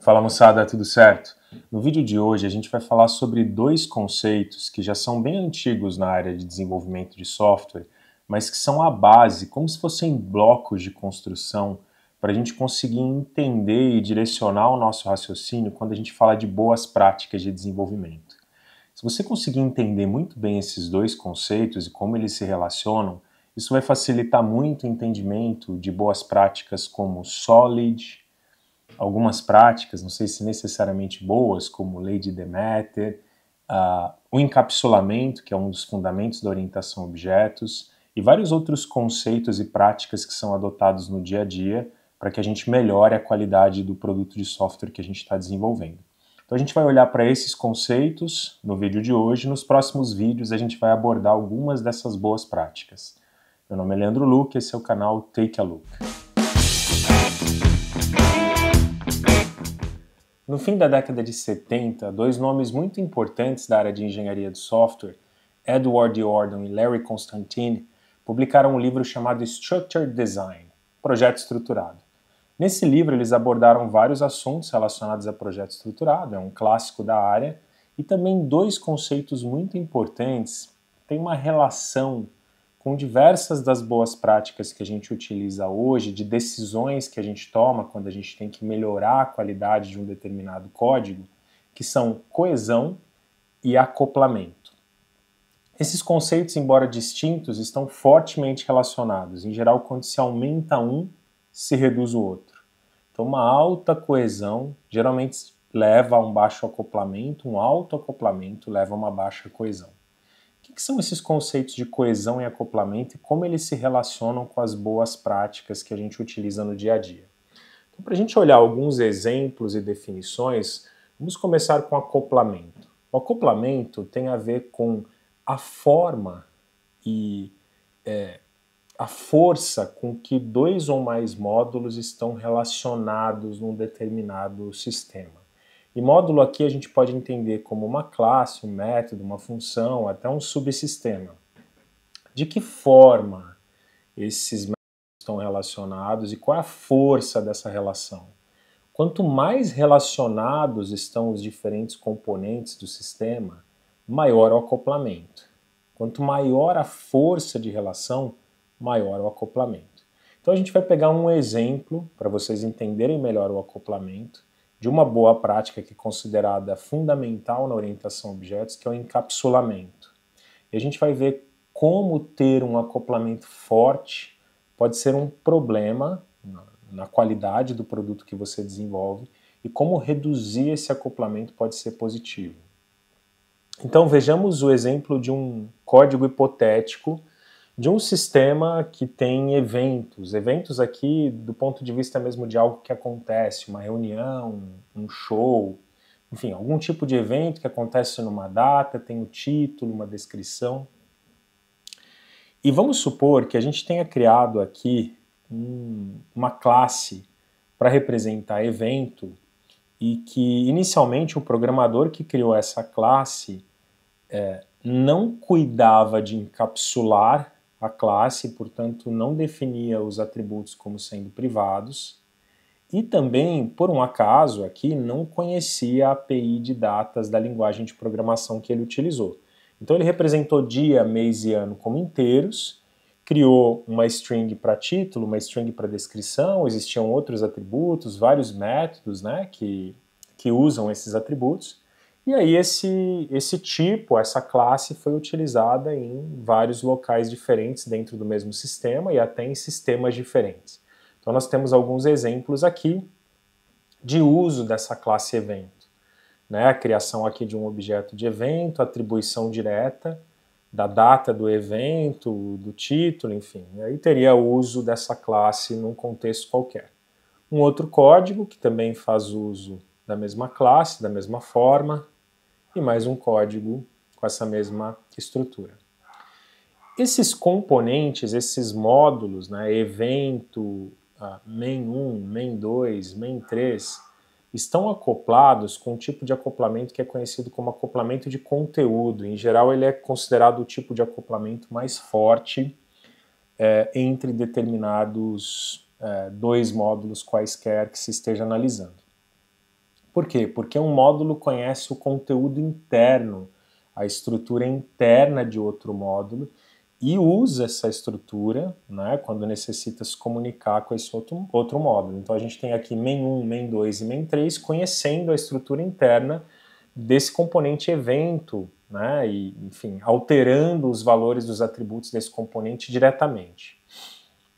Fala moçada, tudo certo? No vídeo de hoje a gente vai falar sobre dois conceitos que já são bem antigos na área de desenvolvimento de software, mas que são a base, como se fossem blocos de construção, para a gente conseguir entender e direcionar o nosso raciocínio quando a gente fala de boas práticas de desenvolvimento. Se você conseguir entender muito bem esses dois conceitos e como eles se relacionam, isso vai facilitar muito o entendimento de boas práticas como Solid, algumas práticas, não sei se necessariamente boas, como Lei de Demeter, o encapsulamento, que é um dos fundamentos da orientação a objetos, e vários outros conceitos e práticas que são adotados no dia a dia para que a gente melhore a qualidade do produto de software que a gente está desenvolvendo. Então a gente vai olhar para esses conceitos no vídeo de hoje. Nos próximos vídeos a gente vai abordar algumas dessas boas práticas. Meu nome é Leandro Luque, esse é o canal Take a Look. No fim da década de 70, dois nomes muito importantes da área de engenharia de software, Edward Yourdon e Larry Constantine, publicaram um livro chamado Structured Design, Projeto Estruturado. Nesse livro eles abordaram vários assuntos relacionados a projeto estruturado, é um clássico da área, e também dois conceitos muito importantes que têm uma relação com diversas das boas práticas que a gente utiliza hoje, de decisões que a gente toma quando a gente tem que melhorar a qualidade de um determinado código, que são coesão e acoplamento. Esses conceitos, embora distintos, estão fortemente relacionados. Em geral, quando se aumenta um, se reduz o outro. Então, uma alta coesão geralmente leva a um baixo acoplamento, um alto acoplamento leva a uma baixa coesão. O que são esses conceitos de coesão e acoplamento e como eles se relacionam com as boas práticas que a gente utiliza no dia a dia? Então, para a gente olhar alguns exemplos e definições, vamos começar com acoplamento. O acoplamento tem a ver com a forma e a força com que dois ou mais módulos estão relacionados num determinado sistema. E módulo aqui a gente pode entender como uma classe, um método, uma função, até um subsistema. De que forma esses métodos estão relacionados e qual é a força dessa relação? Quanto mais relacionados estão os diferentes componentes do sistema, maior o acoplamento. Quanto maior a força de relação, maior o acoplamento. Então a gente vai pegar um exemplo para vocês entenderem melhor o acoplamento de uma boa prática que é considerada fundamental na orientação a objetos, que é o encapsulamento. E a gente vai ver como ter um acoplamento forte pode ser um problema na qualidade do produto que você desenvolve e como reduzir esse acoplamento pode ser positivo. Então vejamos o exemplo de um código hipotético de um sistema que tem eventos. Eventos aqui do ponto de vista mesmo de algo que acontece, uma reunião, um show, enfim, algum tipo de evento que acontece numa data, tem um título, uma descrição. E vamos supor que a gente tenha criado aqui uma classe para representar evento e que inicialmente o programador que criou essa classe não cuidava de encapsular a classe, portanto não definia os atributos como sendo privados e também, por um acaso aqui, não conhecia a API de datas da linguagem de programação que ele utilizou. Então ele representou dia, mês e ano como inteiros, criou uma string para título, uma string para descrição, existiam outros atributos, vários métodos, né, que usam esses atributos. E aí esse tipo, essa classe foi utilizada em vários locais diferentes dentro do mesmo sistema e até em sistemas diferentes. Então nós temos alguns exemplos aqui de uso dessa classe evento. Né? A criação aqui de um objeto de evento, atribuição direta da data do evento, do título, enfim. E aí teria o uso dessa classe num contexto qualquer. Um outro código que também faz uso da mesma classe, da mesma forma, e mais um código com essa mesma estrutura. Esses componentes, esses módulos, né, evento, main1, main2, main3, estão acoplados com um tipo de acoplamento que é conhecido como acoplamento de conteúdo. Em geral, ele é considerado o tipo de acoplamento mais forte entre determinados dois módulos quaisquer que se esteja analisando. Por quê? Porque um módulo conhece o conteúdo interno, a estrutura interna de outro módulo, e usa essa estrutura, né, quando necessita se comunicar com esse outro módulo. Então a gente tem aqui main 1, main 2 e main 3 conhecendo a estrutura interna desse componente evento, né, e, enfim, alterando os valores dos atributos desse componente diretamente.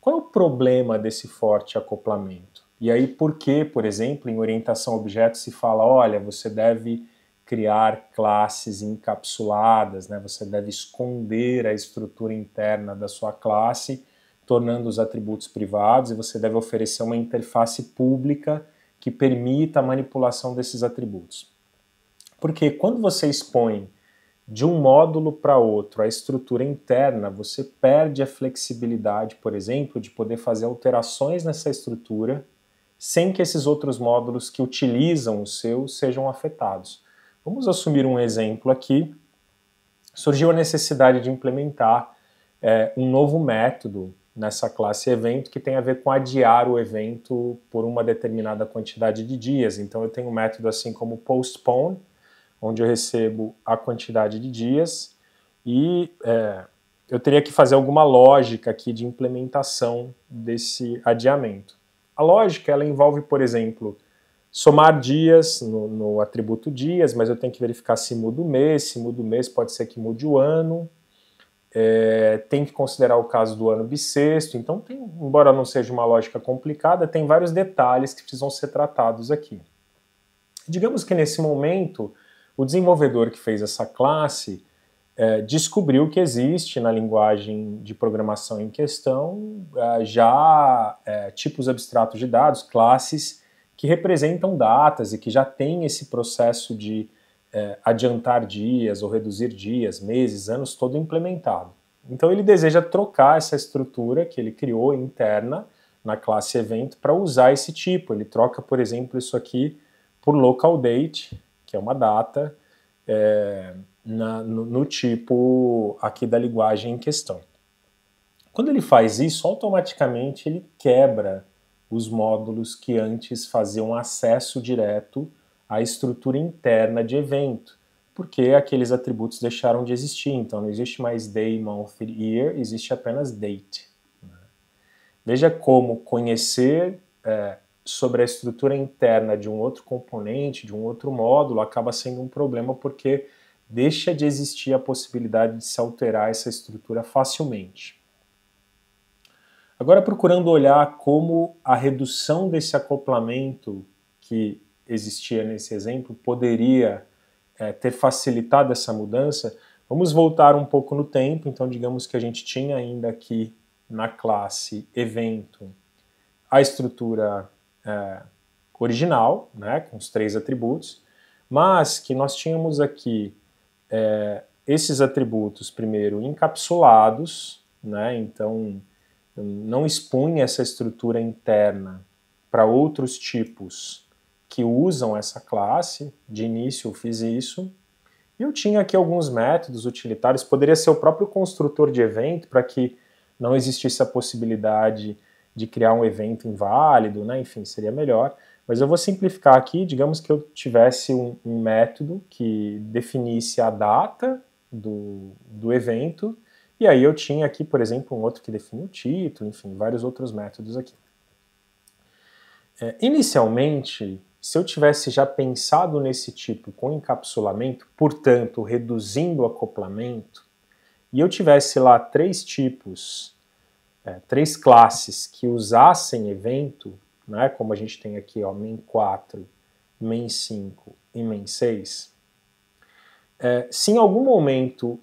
Qual é o problema desse forte acoplamento? E aí por que, por exemplo, em orientação a objetos se fala, olha, você deve criar classes encapsuladas, né? Você deve esconder a estrutura interna da sua classe, tornando os atributos privados, e você deve oferecer uma interface pública que permita a manipulação desses atributos. Porque quando você expõe de um módulo para outro a estrutura interna, você perde a flexibilidade, por exemplo, de poder fazer alterações nessa estrutura sem que esses outros módulos que utilizam o seu sejam afetados. Vamos assumir um exemplo aqui. Surgiu a necessidade de implementar um novo método nessa classe evento que tem a ver com adiar o evento por uma determinada quantidade de dias. Então eu tenho um método assim como postpone, onde eu recebo a quantidade de dias e eu teria que fazer alguma lógica aqui de implementação desse adiamento. A lógica ela envolve, por exemplo, somar dias no atributo dias, mas eu tenho que verificar se muda o mês pode ser que mude o ano, tem que considerar o caso do ano bissexto, então embora não seja uma lógica complicada, tem vários detalhes que precisam ser tratados aqui. Digamos que nesse momento, o desenvolvedor que fez essa classe descobriu que existe na linguagem de programação em questão já tipos abstratos de dados, classes, que representam datas e que já tem esse processo de adiantar dias ou reduzir dias, meses, anos, todo implementado. Então ele deseja trocar essa estrutura que ele criou interna na classe evento para usar esse tipo. Ele troca, por exemplo, isso aqui por local date, que é uma data, no tipo aqui da linguagem em questão. Quando ele faz isso, automaticamente ele quebra os módulos que antes faziam acesso direto à estrutura interna de evento, porque aqueles atributos deixaram de existir, então não existe mais day, month e year, existe apenas date. Veja como conhecer sobre a estrutura interna de um outro componente, de um outro módulo, acaba sendo um problema porque deixa de existir a possibilidade de se alterar essa estrutura facilmente. Agora, procurando olhar como a redução desse acoplamento que existia nesse exemplo poderia ter facilitado essa mudança, vamos voltar um pouco no tempo. Então, digamos que a gente tinha ainda aqui na classe evento a estrutura original, né, com os 3 atributos, mas que nós tínhamos aqui esses atributos, primeiro, encapsulados, né, então não expunha essa estrutura interna para outros tipos que usam essa classe. De início eu fiz isso. E eu tinha aqui alguns métodos utilitários, poderia ser o próprio construtor de evento, para que não existisse a possibilidade de criar um evento inválido, né? Enfim, seria melhor. Mas eu vou simplificar aqui, digamos que eu tivesse um método que definisse a data do evento, e aí eu tinha aqui, por exemplo, um outro que define o título, enfim, vários outros métodos aqui. Inicialmente, se eu tivesse já pensado nesse tipo com encapsulamento, portanto, reduzindo o acoplamento, e eu tivesse lá 3 tipos, 3 classes que usassem evento, né, como a gente tem aqui, ó, main 4, main 5 e main 6, se em algum momento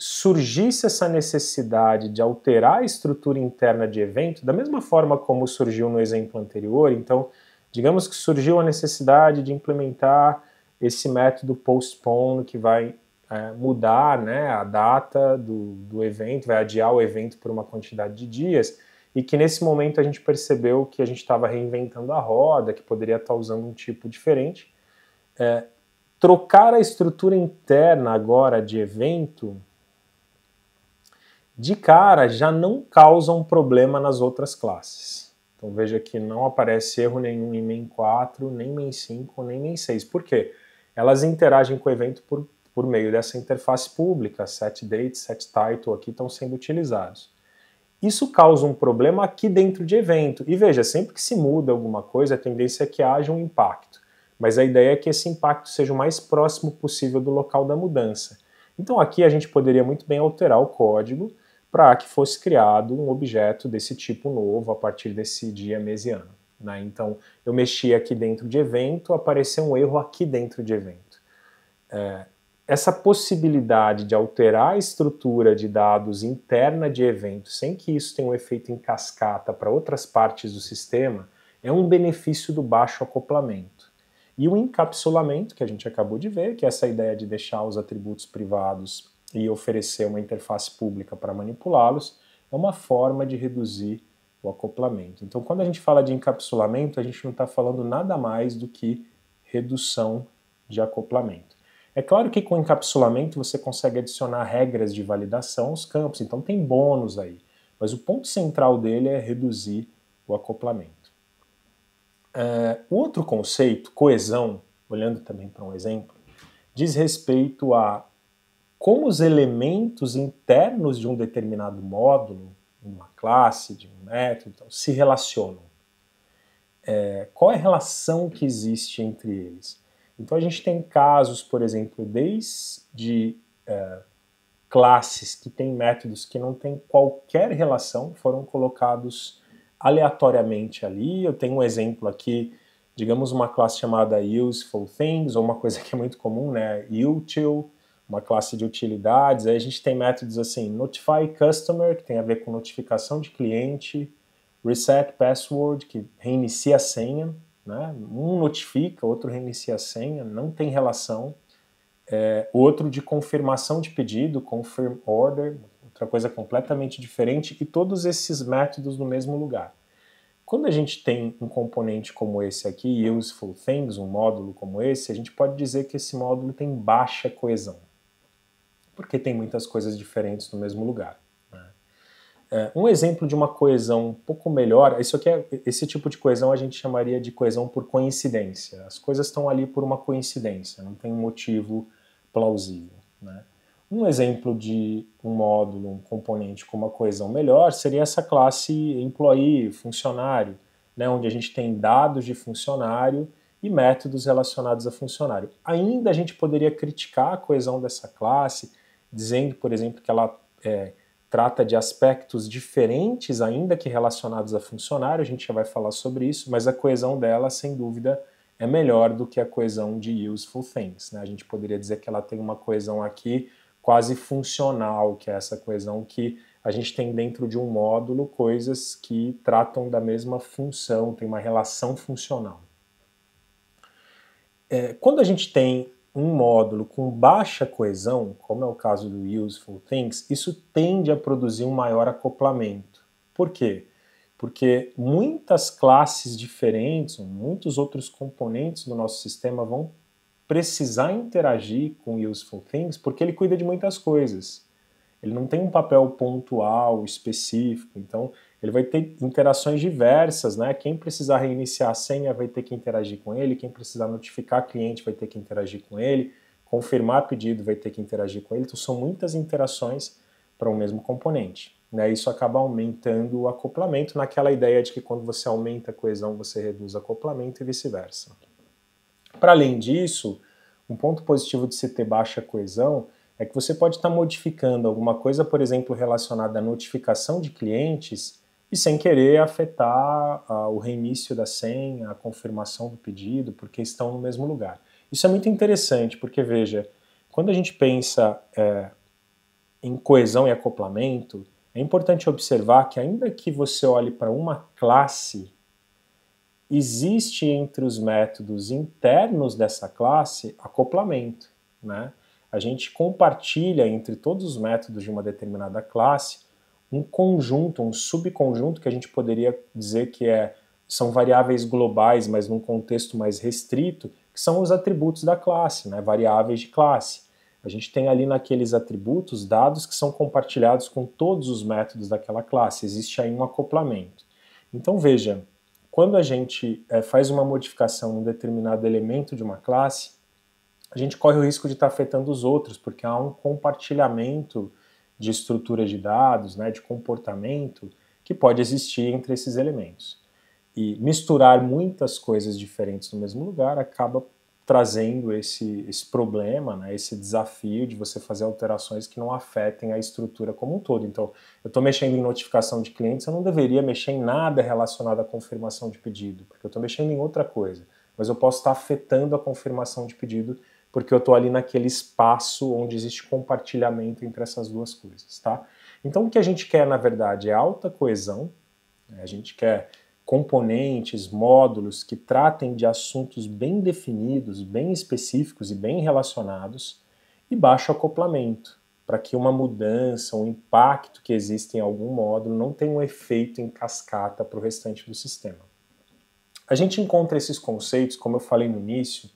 surgisse essa necessidade de alterar a estrutura interna de evento, da mesma forma como surgiu no exemplo anterior, então, digamos que surgiu a necessidade de implementar esse método postpone que vai mudar, né, a data do evento, vai adiar o evento por uma quantidade de dias, e que nesse momento a gente percebeu que a gente estava reinventando a roda, que poderia estar usando um tipo diferente. Trocar a estrutura interna agora de evento, de cara, já não causa um problema nas outras classes. Então veja que não aparece erro nenhum em main 4, nem main 5, nem main 6. Por quê? Elas interagem com o evento por meio dessa interface pública, setDate, setTitle aqui estão sendo utilizados. Isso causa um problema aqui dentro de evento. E veja, sempre que se muda alguma coisa, a tendência é que haja um impacto. Mas a ideia é que esse impacto seja o mais próximo possível do local da mudança. Então aqui a gente poderia muito bem alterar o código para que fosse criado um objeto desse tipo novo a partir desse dia, mês e ano. Né? Então eu mexi aqui dentro de evento, apareceu um erro aqui dentro de evento. Essa possibilidade de alterar a estrutura de dados interna de evento sem que isso tenha um efeito em cascata para outras partes do sistema é um benefício do baixo acoplamento. E o encapsulamento, que a gente acabou de ver, que é essa ideia de deixar os atributos privados e oferecer uma interface pública para manipulá-los, é uma forma de reduzir o acoplamento. Então, quando a gente fala de encapsulamento, a gente não está falando nada mais do que redução de acoplamento. É claro que com encapsulamento você consegue adicionar regras de validação aos campos, então tem bônus aí. Mas o ponto central dele é reduzir o acoplamento. O outro conceito, coesão, olhando também para um exemplo, diz respeito a como os elementos internos de um determinado módulo, uma classe, de um método, se relacionam. Qual é a relação que existe entre eles? Então a gente tem casos, por exemplo, desde classes que têm métodos que não têm qualquer relação, foram colocados aleatoriamente ali. Eu tenho um exemplo aqui, digamos uma classe chamada UsefulThings, ou uma coisa que é muito comum, né, util, uma classe de utilidades. Aí a gente tem métodos assim, notifyCustomer, que tem a ver com notificação de cliente, resetPassword, que reinicia a senha, né? Um notifica, outro reinicia a senha, não tem relação. Outro de confirmação de pedido, confirm order, outra coisa completamente diferente, e todos esses métodos no mesmo lugar. Quando a gente tem um componente como esse aqui, UsefulThings, um módulo como esse, a gente pode dizer que esse módulo tem baixa coesão, porque tem muitas coisas diferentes no mesmo lugar. Um exemplo de uma coesão um pouco melhor, esse tipo de coesão a gente chamaria de coesão por coincidência. As coisas estão ali por uma coincidência, não tem um motivo plausível. Né? Um exemplo de um módulo, um componente com uma coesão melhor seria essa classe employee, funcionário, né, onde a gente tem dados de funcionário e métodos relacionados a funcionário. Ainda a gente poderia criticar a coesão dessa classe, dizendo, por exemplo, que ela trata de aspectos diferentes, ainda que relacionados a funcionário, a gente já vai falar sobre isso, mas a coesão dela, sem dúvida, é melhor do que a coesão de UsefulThings. Né? A gente poderia dizer que ela tem uma coesão aqui quase funcional, que é essa coesão que a gente tem dentro de um módulo coisas que tratam da mesma função, tem uma relação funcional. Quando a gente tem um módulo com baixa coesão, como é o caso do UsefulThings, isso tende a produzir um maior acoplamento. Por quê? Porque muitas classes diferentes, muitos outros componentes do nosso sistema vão precisar interagir com o UsefulThings porque ele cuida de muitas coisas. Ele não tem um papel pontual, específico, então ele vai ter interações diversas, né? Quem precisar reiniciar a senha vai ter que interagir com ele, quem precisar notificar cliente vai ter que interagir com ele, confirmar pedido vai ter que interagir com ele, então são muitas interações para o mesmo componente. Né? Isso acaba aumentando o acoplamento naquela ideia de que quando você aumenta a coesão você reduz o acoplamento e vice-versa. Para além disso, um ponto positivo de se ter baixa coesão é que você pode estar modificando alguma coisa, por exemplo, relacionada à notificação de clientes e sem querer afetar o reinício da senha, a confirmação do pedido, porque estão no mesmo lugar. Isso é muito interessante, porque veja, quando a gente pensa em coesão e acoplamento, é importante observar que ainda que você olhe para uma classe, existe entre os métodos internos dessa classe acoplamento, né? A gente compartilha entre todos os métodos de uma determinada classe um conjunto, um subconjunto que a gente poderia dizer que são variáveis globais, mas num contexto mais restrito, que são os atributos da classe, né? Variáveis de classe. A gente tem ali naqueles atributos dados que são compartilhados com todos os métodos daquela classe. Existe aí um acoplamento. Então veja, quando a gente faz uma modificação em um determinado elemento de uma classe, a gente corre o risco de estar afetando os outros, porque há um compartilhamento de estrutura de dados, né, de comportamento, que pode existir entre esses elementos. E misturar muitas coisas diferentes no mesmo lugar acaba trazendo esse problema, né, esse desafio de você fazer alterações que não afetem a estrutura como um todo. Então, eu estou mexendo em notificação de clientes, eu não deveria mexer em nada relacionado à confirmação de pedido, porque eu estou mexendo em outra coisa, mas eu posso estar afetando a confirmação de pedido porque eu estou ali naquele espaço onde existe compartilhamento entre essas duas coisas, tá? Então, o que a gente quer, na verdade, é alta coesão, né? A gente quer componentes, módulos que tratem de assuntos bem definidos, bem específicos e bem relacionados, e baixo acoplamento, para que uma mudança, um impacto que existe em algum módulo não tenha um efeito em cascata para o restante do sistema. A gente encontra esses conceitos, como eu falei no início,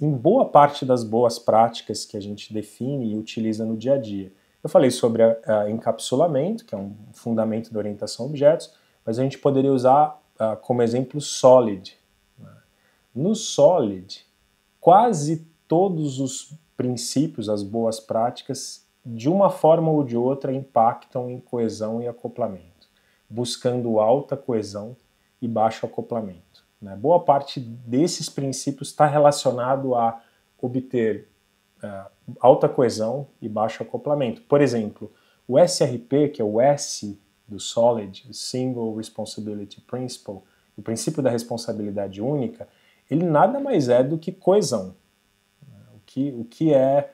em boa parte das boas práticas que a gente define e utiliza no dia a dia. Eu falei sobre encapsulamento, que é um fundamento da orientação a objetos, mas a gente poderia usar como exemplo Solid. No Solid, quase todos os princípios, as boas práticas, de uma forma ou de outra impactam em coesão e acoplamento, buscando alta coesão e baixo acoplamento. Boa parte desses princípios está relacionado a obter alta coesão e baixo acoplamento. Por exemplo, o SRP, que é o S do Solid, Single Responsibility Principle, o princípio da responsabilidade única, ele nada mais é do que coesão. O que é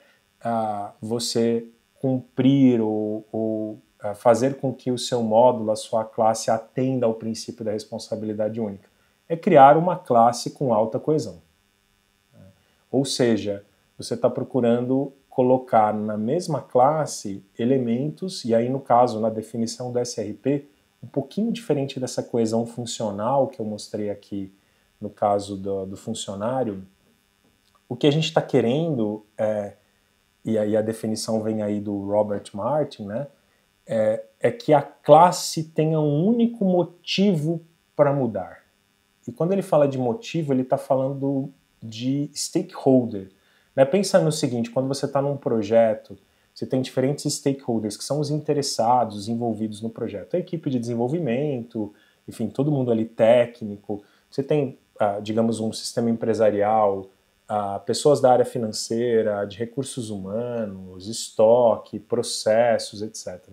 você cumprir ou fazer com que o seu módulo, a sua classe, atenda ao princípio da responsabilidade única? É criar uma classe com alta coesão. Ou seja, você está procurando colocar na mesma classe elementos, e aí no caso, na definição do SRP, um pouquinho diferente dessa coesão funcional que eu mostrei aqui no caso do funcionário, o que a gente está querendo, e aí a definição vem aí do Robert Martin, né, é que a classe tenha um único motivo para mudar. E quando ele fala de motivo, ele está falando de stakeholder. Pensa no seguinte, quando você está num projeto, você tem diferentes stakeholders, que são os interessados, os envolvidos no projeto. A equipe de desenvolvimento, enfim, todo mundo ali técnico. Você tem, digamos, um sistema empresarial, pessoas da área financeira, de recursos humanos, estoque, processos, etc.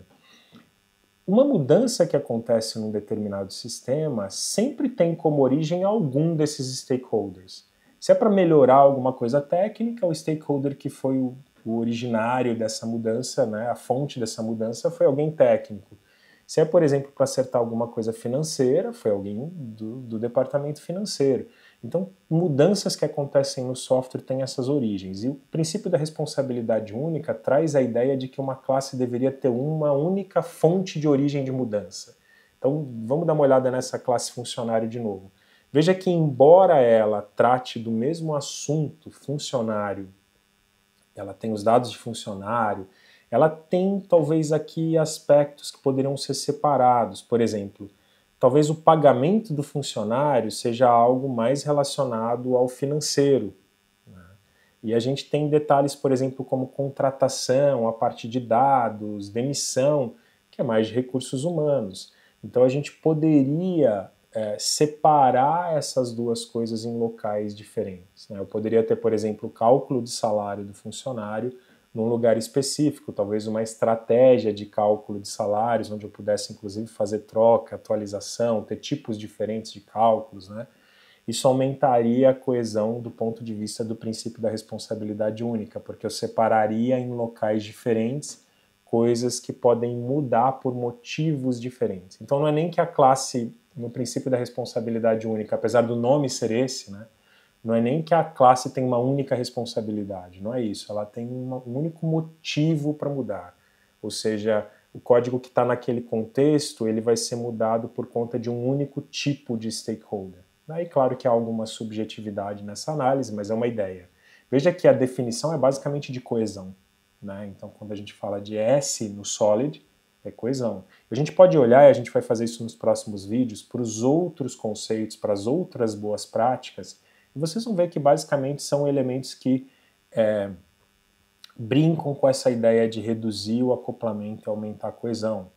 Uma mudança que acontece num determinado sistema sempre tem como origem algum desses stakeholders. Se é para melhorar alguma coisa técnica, o stakeholder que foi o originário dessa mudança, né, a fonte dessa mudança, foi alguém técnico. Se é, por exemplo, para acertar alguma coisa financeira, foi alguém do departamento financeiro. Então, mudanças que acontecem no software têm essas origens. E o princípio da responsabilidade única traz a ideia de que uma classe deveria ter uma única fonte de origem de mudança. Então, vamos dar uma olhada nessa classe funcionário de novo. Veja que, embora ela trate do mesmo assunto, funcionário, ela tem os dados de funcionário, ela tem talvez aqui aspectos que poderiam ser separados. Por exemplo, talvez o pagamento do funcionário seja algo mais relacionado ao financeiro. E a gente tem detalhes, por exemplo, como contratação, a parte de dados, demissão, que é mais de recursos humanos. Então a gente poderia separar essas duas coisas em locais diferentes. Eu poderia ter, por exemplo, o cálculo de salário do funcionário num lugar específico, talvez uma estratégia de cálculo de salários, onde eu pudesse inclusive fazer troca, atualização, ter tipos diferentes de cálculos, né? Isso aumentaria a coesão do ponto de vista do princípio da responsabilidade única, porque eu separaria em locais diferentes coisas que podem mudar por motivos diferentes. Então não é nem que a classe, no princípio da responsabilidade única, apesar do nome ser esse, né, não é nem que a classe tem uma única responsabilidade, não é isso, ela tem um único motivo para mudar. Ou seja, o código que está naquele contexto, ele vai ser mudado por conta de um único tipo de stakeholder. Aí, claro que há alguma subjetividade nessa análise, mas é uma ideia. Veja que a definição é basicamente de coesão. Então, quando a gente fala de S no Solid, é coesão. A gente pode olhar, e a gente vai fazer isso nos próximos vídeos, para os outros conceitos, para as outras boas práticas, e vocês vão ver que basicamente são elementos que brincam com essa ideia de reduzir o acoplamento e aumentar a coesão.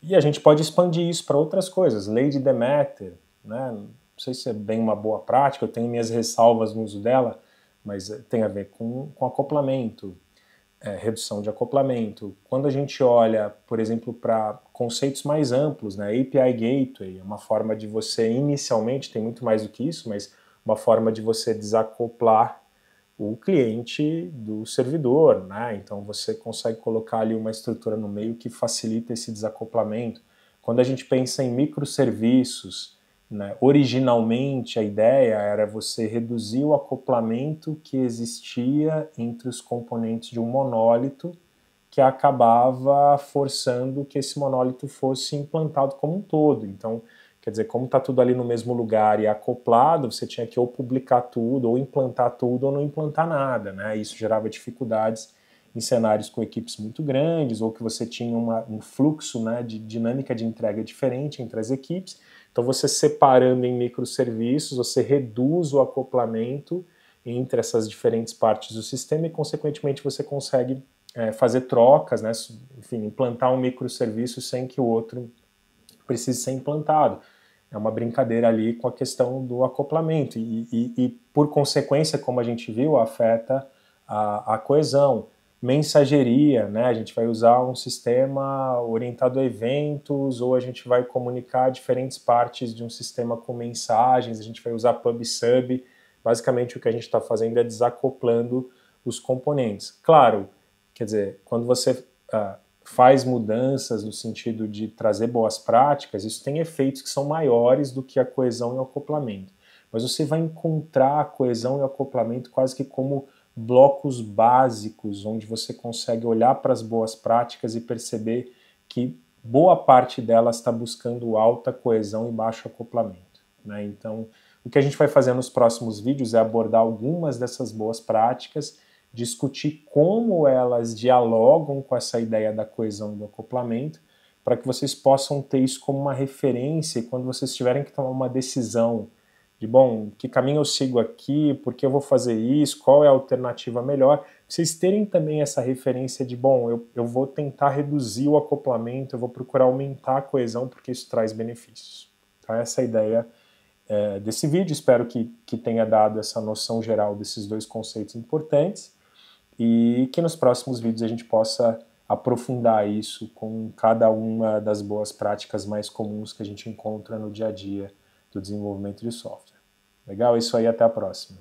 E a gente pode expandir isso para outras coisas. Lei de Demeter, né? Não sei se é bem uma boa prática, eu tenho minhas ressalvas no uso dela, mas tem a ver com acoplamento, redução de acoplamento. Quando a gente olha, por exemplo, para conceitos mais amplos, né? API Gateway é uma forma de você, inicialmente, tem muito mais do que isso, mas uma forma de você desacoplar o cliente do servidor, né? Então você consegue colocar ali uma estrutura no meio que facilita esse desacoplamento. Quando a gente pensa em microserviços, né, originalmente a ideia era você reduzir o acoplamento que existia entre os componentes de um monólito, que acabava forçando que esse monólito fosse implantado como um todo. Então, quer dizer, como está tudo ali no mesmo lugar e acoplado, você tinha que ou publicar tudo, ou implantar tudo, ou não implantar nada, né? Isso gerava dificuldades em cenários com equipes muito grandes, ou que você tinha um fluxo, né, de dinâmica de entrega diferente entre as equipes. Então, você separando em microserviços, você reduz o acoplamento entre essas diferentes partes do sistema e, consequentemente, você consegue fazer trocas, né? Enfim, implantar um microserviço sem que o outro precise ser implantado. É uma brincadeira ali com a questão do acoplamento e por consequência, como a gente viu, afeta a coesão. Mensageria, né? A gente vai usar um sistema orientado a eventos, ou a gente vai comunicar diferentes partes de um sistema com mensagens, a gente vai usar pub-sub. Basicamente o que a gente está fazendo é desacoplando os componentes. Claro, quer dizer, quando você faz mudanças no sentido de trazer boas práticas, isso tem efeitos que são maiores do que a coesão e o acoplamento. Mas você vai encontrar a coesão e o acoplamento quase que como blocos básicos, onde você consegue olhar para as boas práticas e perceber que boa parte delas está buscando alta coesão e baixo acoplamento, né? Então, o que a gente vai fazer nos próximos vídeos é abordar algumas dessas boas práticas, discutir como elas dialogam com essa ideia da coesão e do acoplamento, para que vocês possam ter isso como uma referência e quando vocês tiverem que tomar uma decisão de, bom, que caminho eu sigo aqui, por que eu vou fazer isso, qual é a alternativa melhor, vocês terem também essa referência de, bom, eu vou tentar reduzir o acoplamento, eu vou procurar aumentar a coesão porque isso traz benefícios. Tá? Essa é a ideia desse vídeo, espero que tenha dado essa noção geral desses dois conceitos importantes e que nos próximos vídeos a gente possa aprofundar isso com cada uma das boas práticas mais comuns que a gente encontra no dia a dia do desenvolvimento de software. Legal? É isso aí, até a próxima.